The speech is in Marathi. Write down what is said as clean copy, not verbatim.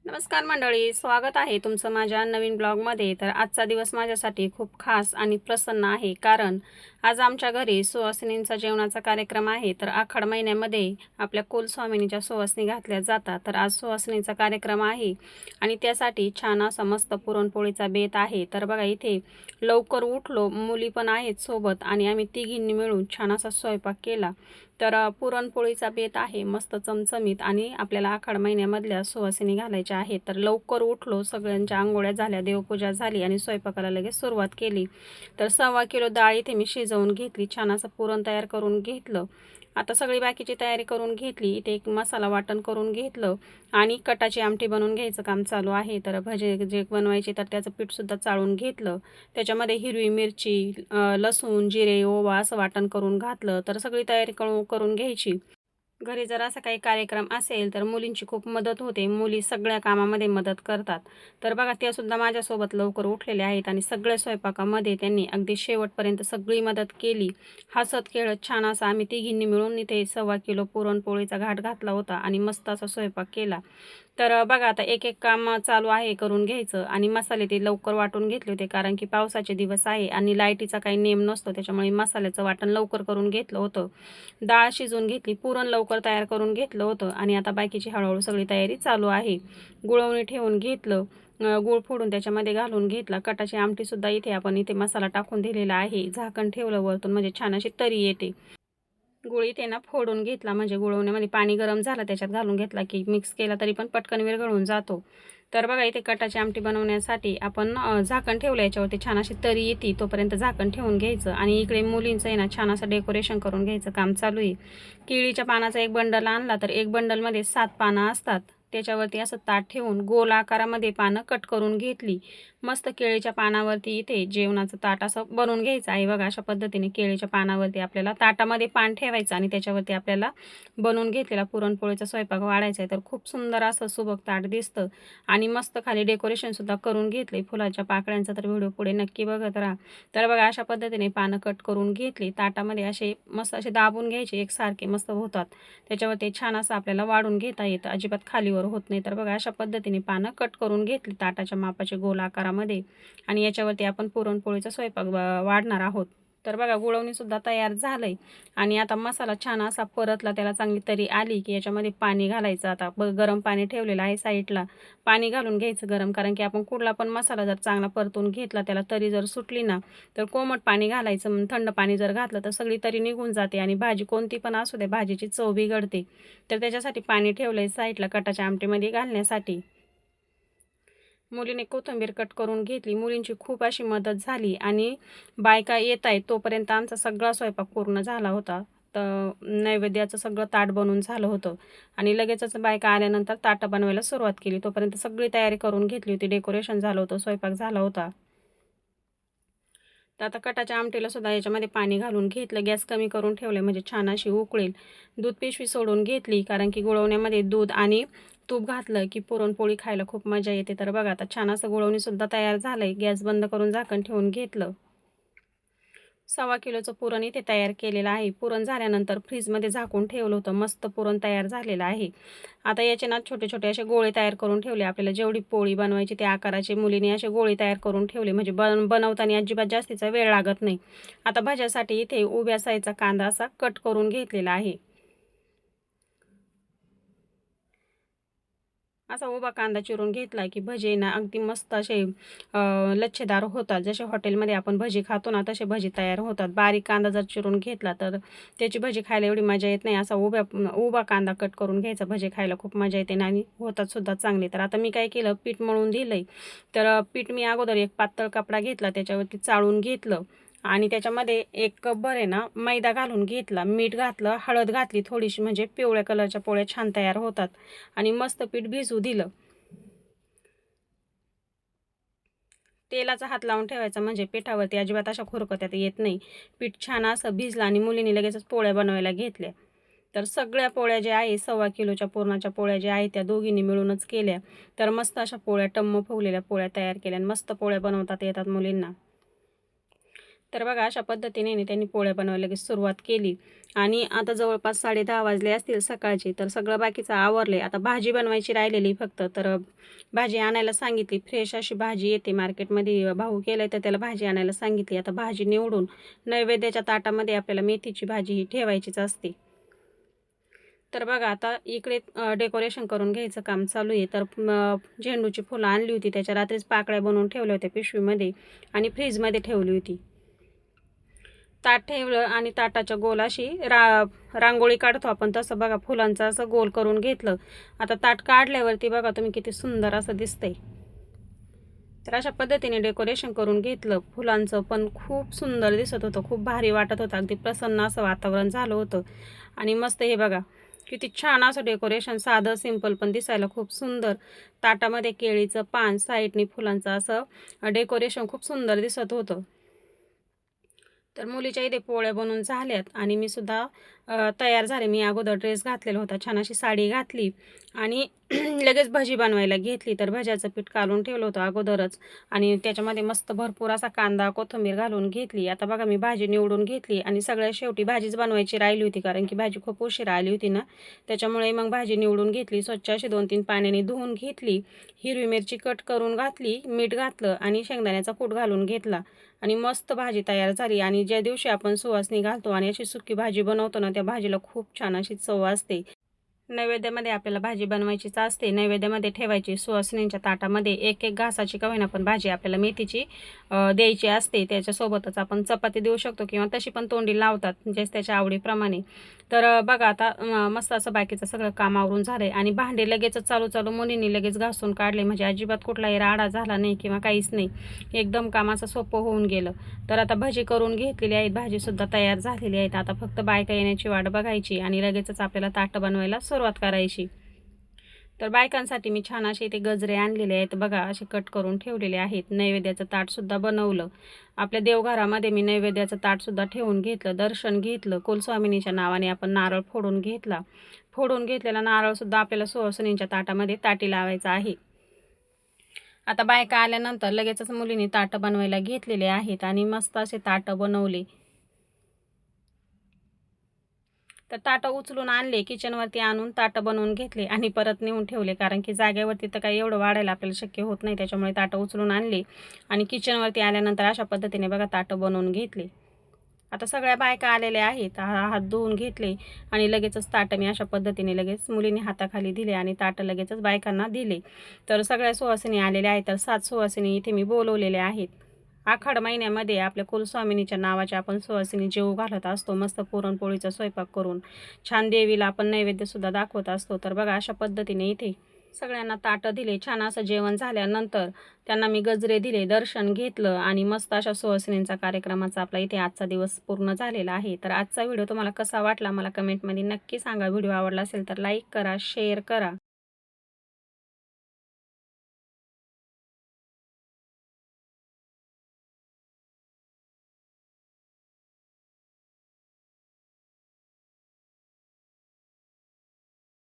नमस्कार मंडळी, स्वागत आहे तुमचं माझ्या नवीन ब्लॉगमध्ये। तर आजचा दिवस माझ्यासाठी खूप खास आणि प्रसन्न आहे, कारण आज आमच्या घरी सुवासिनींचा जेवणाचा कार्यक्रम आहे। तर आखाड महिन्यामध्ये आपल्या कुलस्वामिनीच्या सुवासिनी घातल्या जातात। तर आज सुवासिनीचा कार्यक्रम आहे आणि त्यासाठी छान असा मस्त पुरणपोळीचा बेत आहे। तर बघा, इथे लवकर उठलो, मुली पण आहेत सोबत आणि आम्ही तिघींनी मिळून छान असा स्वयंपाक केला। तर पुरणपोळीचा बेत आहे मस्त चमचमीत, आणि आपल्याला आखाड महिन्यामधल्या सुवासिनी घालायच्या आहेत। तर लवकर उठलो, सगळ्यांच्या आंघोळ्या झाल्या, देवपूजा झाली आणि स्वयंपाकाला लगेच सुरुवात केली। तर 1.25 किलो डाळ इथे मी शिजवून घेतली, छान असं पुरण तयार करून घेतलं। आता सगळी बाकीची तयारी करून घेतली। इथे एक मसाला वाटण करून घेतलं आणि कटाची आमटी बनवून घ्यायचं काम चालू आहे। तर भजे जे बनवायचे तर त्याचं पीठसुद्धा चाळून घेतलं, त्याच्यामध्ये हिरवी मिरची, लसूण, जिरे, ओवा असं वाटण करून घातलं। तर सगळी तयारी करून घ्यायची। घरी जर असा काही कार्यक्रम असेल तर मुलींची खूप मदत होते, मुली सगळ्या कामामध्ये मदत करतात। तर बघा, त्या सुद्धा माझ्यासोबत लवकर उठलेल्या आहेत आणि सगळ्या स्वयंपाकामध्ये त्यांनी अगदी शेवटपर्यंत सगळी मदत केली। हसत खेळत छान असा आम्ही तिघींनी मिळून इथे 1.25 किलो पुरणपोळीचा घाट घातला होता आणि मस्त असा स्वयंपाक केला। तर बघा, आता एक एक काम चालू आहे करून घ्यायचं, आणि मसाले ते लवकर वाटून घेतले होते, कारण की पावसाचे दिवस आहे आणि लाईटीचा काही नेम नसतो, त्याच्यामुळे मसाल्याचं वाटण लवकर करून घेतलं होतं। डाळ शिजवून घेतली, पुरण लवकर तयार करून घेतलं होतं आणि आता बाकीची हळूहळू सगळी तयारी चालू आहे। गुळवणी ठेवून घेतलं, गूळ फोडून त्याच्यामध्ये घालून घेतला। कटाची आमटीसुद्धा इथे आपण इथे मसाला टाकून दिलेला आहे, झाकण ठेवलं वरतून म्हणजे छान अशी तरी येते। गूळ इथे ना फोडून घेतला, म्हणजे गुळवण्यामध्ये पाणी गरम झालं त्याच्यात घालून घेतला की मिक्स केला तरी पण पटकन विरघळून जातो। तर बघा, इथे कटाची आमटी बनवण्यासाठी आपण झाकण ठेवलं, याच्यावरती छान अशी तरी येते तोपर्यंत झाकण ठेवून घ्यायचं। आणि इकडे मुलींचं आहे ना छान असं डेकोरेशन करून घ्यायचं काम चालू आहे। केळीच्या पानाचा एक बंडल आणला, तर एक बंडलमध्ये 7 पानं असतात, त्याच्यावरती असं ताट ठेवून गोल आकारामध्ये पानं कट करून घेतली। मस्त केळीच्या पानावरती इथे जेवणाचं ताट असं बनवून घ्यायचं आहे। बघा, अशा पद्धतीने केळीच्या पानावरती आपल्याला ताटामध्ये पान ठेवायचं आणि त्याच्यावरती आपल्याला बनवून घेतलेला पुरणपोळीचा स्वयंपाक वाढायचा आहे। तर खूप सुंदर असं सुबक ताट दिसतं आणि मस्त खाली डेकोरेशनसुद्धा करून घेतले फुलाच्या पाकळ्यांचा। तर व्हिडिओ पुढे नक्की बघत राहा। तर बघा, अशा पद्धतीने पानं कट करून घेतली, ताटामध्ये असे मस्त असे दाबून घ्यायचे, एकसारखे मस्त होतात। त्याच्यावरती छान असं आपल्याला वाढून घेता येतं, अजिबात खालीवर होत नाही। तर बघा, अशा पद्धतीने पानं कट करून घेतली ताटाच्या मापाचे गोल आकारामध्ये, आणि याच्यावरती आपण पुरणपोळीचा स्वयंपाक वाढणार आहोत। तर बघा, गुळवणीसुद्धा तयार झालंय आणि आता मसाला छान असा परतला, त्याला चांगली तरी आली की याच्यामध्ये पाणी घालायचं। आता गरम पाणी ठेवलेलं आहे साईडला, पाणी घालून घ्यायचं गरम, कारण की आपण कुठला पण मसाला जर चांगला परतून घेतला, त्याला तरी जर सुटली ना तर कोमट पाणी घालायचं। थंड पाणी जर घातलं तर सगळी तरी निघून जाते आणि भाजी कोणती पण असू दे, भाजीची चव बिघडते। तर त्याच्यासाठी पाणी ठेवलंय साईडला कटाच्या आमटीमध्ये घालण्यासाठी। मुलीने कोथिंबीर कट करून घेतली, मुलींची खूप अशी मदत झाली आणि बायका येत आहेत तोपर्यंत आमचा सगळा स्वयंपाक पूर्ण झाला होता। तर नैवेद्याचं सगळं ताट बनवून झालं होतं आणि लगेचच बायका आल्यानंतर ताटं बनवायला सुरुवात केली, तोपर्यंत सगळी तयारी करून घेतली होती, डेकोरेशन झालं होतं, स्वयंपाक झाला होता। तर आता कटाच्या आमटीला सुद्धा याच्यामध्ये पाणी घालून घेतलं, गॅस कमी करून ठेवले म्हणजे छान अशी उकळेल। दूध पिशवी सोडून घेतली, कारण की गुळवण्यामध्ये दूध आणि तूप घातलं की पुरणपोळी खायला खूप मजा येते। तर बघा, आता छान असं गुळवणीसुद्धा तयार झालंय, गॅस बंद करून झाकण ठेवून घेतलं। 1.25 किलोचं पुरण इथे तयार केलेलं आहे। पुरण झाल्यानंतर फ्रीजमध्ये झाकून ठेवलं होतं, मस्त पुरण तयार झालेलं आहे। आता याचे ना छोटे छोटे असे गोळे तयार करून ठेवले, आपल्याला जेवढी पोळी बनवायची त्या आकाराचे मुलीने असे गोळे तयार करून ठेवले, म्हणजे बनवताना अजिबात जास्तीचा वेळ लागत नाही। आता भाज्यासाठी इथे उभ्या साईजचा कांदा असा कट करून घेतलेला आहे। असा उभा कांदा चिरून घेतला की भजे ना अगदी मस्त असे लच्छेदार होतात, जसे हॉटेलमध्ये आपण भजी खातो ना तसे भजी तयार होतात। बारीक कांदा जर चिरून घेतला तर त्याची भजी खायला एवढी मजा येत नाही, असा उभा कांदा कट करून घ्यायचा, भजी खायला खूप मजा येते आणि होतात सुद्धा चांगले। तर आता मी काय केलं, पीठ मळून दिलंय। तर पीठ मी अगोदर एक पातळ कपडा घेतला, त्याच्यावरती चाळून घेतलं आणि त्याच्यामध्ये 1 कपभर आहे ना मैदा घालून घेतला, मीठ घातलं, हळद घातली थोडीशी, म्हणजे पिवळ्या कलरच्या पोळ्या छान तयार होतात, आणि मस्त पीठ भिजू दिलं। तेलाचा हात लावून ठेवायचा, म्हणजे पिठावरती अजिबात अशा खुरकत्या येत नाही। पीठ छान असं भिजलं आणि मुलींनी लगेचच पोळ्या बनवायला घेतल्या। तर सगळ्या पोळ्या ज्या आहे 1.25 किलोच्या पुरणाच्या पोळ्या ज्या आहेत त्या दोघींनी मिळूनच केल्या। तर मस्त अशा पोळ्या, टम्म फुगलेल्या पोळ्या तयार केल्या आणि मस्त पोळ्या बनवतात येतात मुलींना। तर बघा अशा पद्धतीने त्यांनी पोळ्या बनवायला लगेच सुरुवात केली आणि आता जवळपास 10:30 वाजले असतील सकाळचे. तर सगळं बाकीचं आवरले. आता भाजी बनवायची राहिलेली फक्त. तर भाजी आणायला सांगितली. फ्रेश अशी भाजी येते मार्केटमध्ये. भाऊ गेलाय तर त्याला भाजी आणायला सांगितली. आता भाजी निवडून नैवेद्याच्या ताटामध्ये आपल्याला मेथीची भाजी ही ठेवायचीच असते. तर बघा आता इकडे डेकोरेशन करून घ्यायचं काम चालू आहे. तर झेंडूची फुलं आणली होती. त्याच्या रात्रीच पाकळ्या बनवून ठेवल्या होत्या पिशवीमध्ये आणि फ्रीजमध्ये ठेवली होती. ताट ठेवलं आणि ताटाच्या गोल अशी रांगोळी काढतो आपण तसं बघा फुलांचं असं गोल करून घेतलं. आता ताट काढल्यावरती बघा तुम्ही किती सुंदर असं दिसतंय. तर अशा पद्धतीने डेकोरेशन करून घेतलं फुलांचं, पण खूप सुंदर दिसत होतं. खूप भारी वाटत होतं. अगदी प्रसन्न असं वातावरण झालं होतं आणि मस्त हे बघा किती छान असं डेकोरेशन, साधं सिंपल पण दिसायला खूप सुंदर. ताटामध्ये केळीचं पान, साईडनी फुलांचं असं डेकोरेशन खूप सुंदर दिसत होतं. तर मुलीच्या इथे पोळ्या बनवून झाल्यात आणि मी सुद्धा तयार झाले. मी अगोदर ड्रेस घातलेला होता, छान अशी साडी घातली आणि लगेच भजी बनवायला घेतली. तर भज्याचं पीठ काढून ठेवलं होतं अगोदरच आणि त्याच्यामध्ये मस्त भरपूर असा कांदा, कोथिंबीर घालून घेतली. आता बघा मी भाजी निवडून घेतली आणि सगळ्यात शेवटी भाजीच बनवायची राहिली होती, कारण की भाजी खूप उशिरा आली होती ना, त्याच्यामुळे मग भाजी निवडून घेतली. स्वच्छ अशी 2-3 पाण्याने धुवून घेतली. हिरवी मिरची कट करून घातली, मीठ घातलं आणि शेंगदाण्याचा कूट घालून घेतला आणि मस्त भाजी तयार झाली. आणि ज्या दिवशी आपण सुवासनी घालतो आणि अशी सुकी भाजी बनवतो ना, त्या भाजीला खूप छान अशी चव असते. नैवेद्यामध्ये आपल्याला भाजी बनवायचीच असते. नैवेद्यामध्ये ठेवायची सुवासिनींच्या ताटामध्ये एक घासाची का होईना पण भाजी आपल्याला मेथीची द्यायची असते. त्याच्यासोबतच आपण चपाती देऊ शकतो किंवा तशी पण तोंडी लावतात म्हणजे त्याच्या आवडीप्रमाणे. तर बघा आता मस्त असं बाकीचं सगळं काम आवरून झालंय आणि भांडे लगेचच चालू मुलींनी लगेच घासून काढले. म्हणजे अजिबात कुठलाही राडा झाला नाही किंवा काहीच नाही. एकदम कामाचं सोपं होऊन गेलं. तर आता भजी करून घेतलेली आहेत. भाजीसुद्धा तयार झालेली आहेत. आता फक्त बायका येण्याची वाट बघायची आणि लगेचच आपल्याला ताटं बनवायला सुरुवात करायची. तर बायकांसाठी मी छान असे इथे गजरे आणलेले आहेत बघा, असे कट करून ठेवलेले आहेत. नैवेद्याचं ताटसुद्धा बनवलं. आपल्या देवघरामध्ये मी नैवेद्याचं ताटसुद्धा ठेवून घेतलं, दर्शन घेतलं. कुलस्वामिनीच्या नावाने आपण नारळ फोडून घेतला. फोडून घेतलेला नारळसुद्धा आपल्याला सुवासिनींच्या ताटामध्ये ताटी लावायचा आहे. आता बायका आल्यानंतर लगेचच मुलींनी ताटं बनवायला घेतलेले आहेत आणि मस्त असे ताटं बनवले. तर ताटं उचलून आणले, किचनवरती आणून ताटं बनवून घेतले आणि परत नेऊन ठेवले, कारण की जागेवरती तर काही एवढं वाढायला आपल्याला शक्य होत नाही. त्याच्यामुळे ताटं उचलून आणले आणि किचनवरती आल्यानंतर अशा पद्धतीने बघा ताटं बनवून घेतले. आता सगळ्या बायका आलेल्या आहेत. हात धुवून घेतले आणि लगेचच ताटं मी अशा पद्धतीने लगेच मुलींनी हाताखाली दिले आणि ताटं लगेचच बायकांना दिले. तर सगळ्या सुवासिनी आलेल्या आहेत. तर 7 सुवासिनी इथे मी बोलवलेल्या आहेत. आखाड महिन्यामध्ये आपल्या कुलस्वामिनीच्या नावाच्या आपण सुवासिनी जेवू घालत असतो. मस्त पुरणपोळीचा स्वयंपाक करून छान देवीला आपण नैवेद्यसुद्धा दाखवत असतो. तर बघा अशा पद्धतीने इथे सगळ्यांना ताटं दिले. छान असं जेवण झाल्यानंतर त्यांना मी गजरे दिले, दर्शन घेतलं आणि मस्त अशा सुवासिनींचा कार्यक्रमाचा आपला इथे आजचा दिवस पूर्ण झालेला आहे. तर आजचा व्हिडिओ तुम्हाला कसा वाटला मला कमेंटमध्ये नक्की सांगा. व्हिडिओ आवडला असेल तर लाईक करा, शेअर करा.